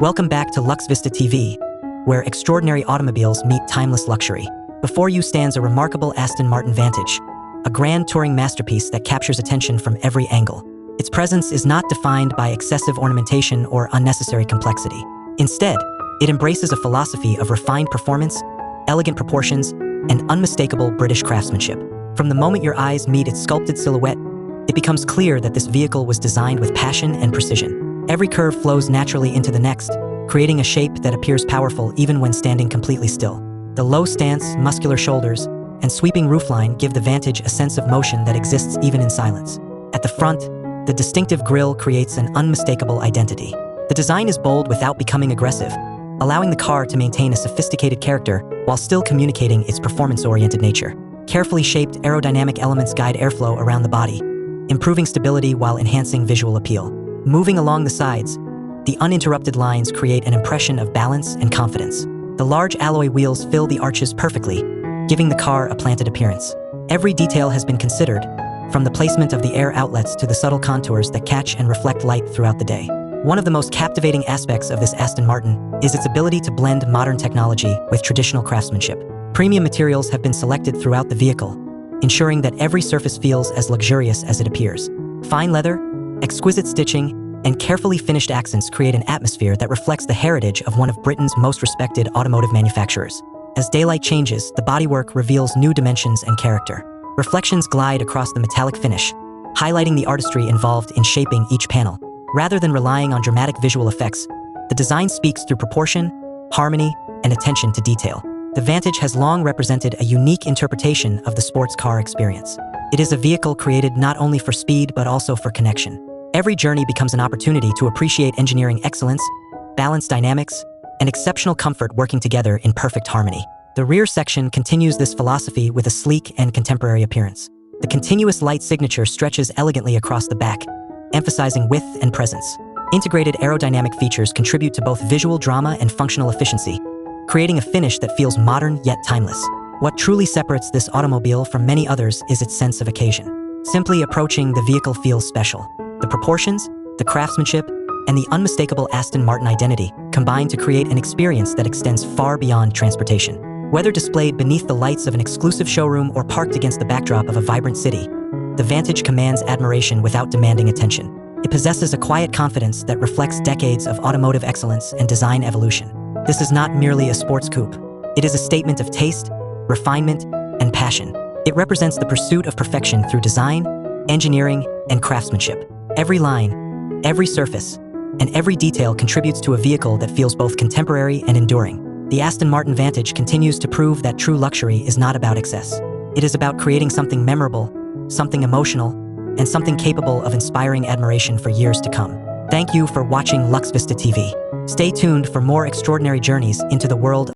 Welcome back to Lux Vista TV, where extraordinary automobiles meet timeless luxury. Before you stands a remarkable Aston Martin Vantage, a grand touring masterpiece that captures attention from every angle. Its presence is not defined by excessive ornamentation or unnecessary complexity. Instead, it embraces a philosophy of refined performance, elegant proportions, and unmistakable British craftsmanship. From the moment your eyes meet its sculpted silhouette, it becomes clear that this vehicle was designed with passion and precision. Every curve flows naturally into the next, creating a shape that appears powerful even when standing completely still. The low stance, muscular shoulders, and sweeping roofline give the Vantage a sense of motion that exists even in silence. At the front, the distinctive grille creates an unmistakable identity. The design is bold without becoming aggressive, allowing the car to maintain a sophisticated character while still communicating its performance-oriented nature. Carefully shaped aerodynamic elements guide airflow around the body, improving stability while enhancing visual appeal. Moving along the sides, the uninterrupted lines create an impression of balance and confidence. The large alloy wheels fill the arches perfectly, giving the car a planted appearance. Every detail has been considered, from the placement of the air outlets to the subtle contours that catch and reflect light throughout the day. One of the most captivating aspects of this Aston Martin is its ability to blend modern technology with traditional craftsmanship. Premium materials have been selected throughout the vehicle, ensuring that every surface feels as luxurious as it appears. Fine leather, exquisite stitching, and carefully finished accents create an atmosphere that reflects the heritage of one of Britain's most respected automotive manufacturers. As daylight changes, the bodywork reveals new dimensions and character. Reflections glide across the metallic finish, highlighting the artistry involved in shaping each panel. Rather than relying on dramatic visual effects, the design speaks through proportion, harmony, and attention to detail. The Vantage has long represented a unique interpretation of the sports car experience. It is a vehicle created not only for speed but also for connection. Every journey becomes an opportunity to appreciate engineering excellence, balanced dynamics, and exceptional comfort working together in perfect harmony. The rear section continues this philosophy with a sleek and contemporary appearance. The continuous light signature stretches elegantly across the back, emphasizing width and presence. Integrated aerodynamic features contribute to both visual drama and functional efficiency, creating a finish that feels modern yet timeless. What truly separates this automobile from many others is its sense of occasion. Simply approaching the vehicle feels special. The proportions, the craftsmanship, and the unmistakable Aston Martin identity combine to create an experience that extends far beyond transportation. Whether displayed beneath the lights of an exclusive showroom or parked against the backdrop of a vibrant city, the Vantage commands admiration without demanding attention. It possesses a quiet confidence that reflects decades of automotive excellence and design evolution. This is not merely a sports coupe. It is a statement of taste, refinement, and passion. It represents the pursuit of perfection through design, engineering, and craftsmanship. Every line, every surface, and every detail contributes to a vehicle that feels both contemporary and enduring. The Aston Martin Vantage continues to prove that true luxury is not about excess. It is about creating something memorable, something emotional, and something capable of inspiring admiration for years to come. Thank you for watching Lux Vista TV. Stay tuned for more extraordinary journeys into the world